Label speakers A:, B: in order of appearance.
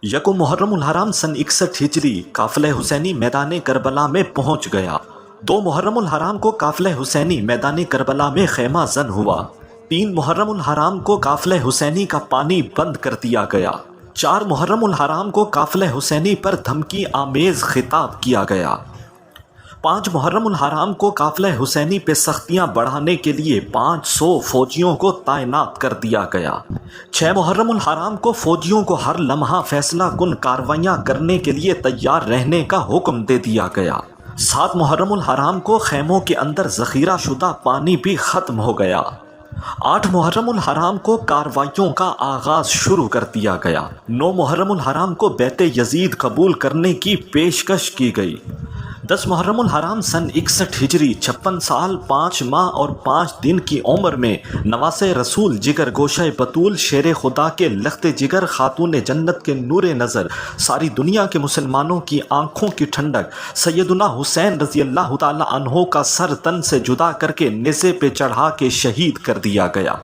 A: یکم محرم الحرام سن 61 ہجری قافلہ حسینی میدان کربلا میں پہنچ گیا۔ 2 محرم الحرام کو قافلہ حسینی میدان کربلا میں خیمہ زن ہوا۔ 3 محرم الحرام کو قافلہ حسینی کا پانی بند کر دیا گیا۔ 4 محرم الحرام کو قافلہ حسینی پر دھمکی آمیز خطاب کیا گیا۔ 5 محرم الحرام کو قافلہ حسینی پہ سختیاں بڑھانے کے لیے 500 فوجیوں کو تعینات کر دیا گیا۔ 6 محرم الحرام کو فوجیوں کو ہر لمحہ فیصلہ کن کارروائیاں کرنے کے لیے تیار رہنے کا حکم دے دیا گیا۔ 7 محرم الحرام کو خیموں کے اندر ذخیرہ شدہ پانی بھی ختم ہو گیا۔ 8 محرم الحرام کو کارروائیوں کا آغاز شروع کر دیا گیا۔ 9 محرم الحرام کو بیت یزید قبول کرنے کی پیشکش کی گئی۔ 10 محرم الحرام سن 61 ہجری 56 سال 5 ماہ اور 5 دن کی عمر میں نواسہ رسول جگر گوشہ بطول شیر خدا کے لخت جگر خاتون جنت کے نور نظر ساری دنیا کے مسلمانوں کی آنکھوں کی ٹھنڈک سیدنا حسین رضی اللہ تعالی عنہ کا سر تن سے جدا کر کے نیزے پہ چڑھا کے شہید کر دیا گیا۔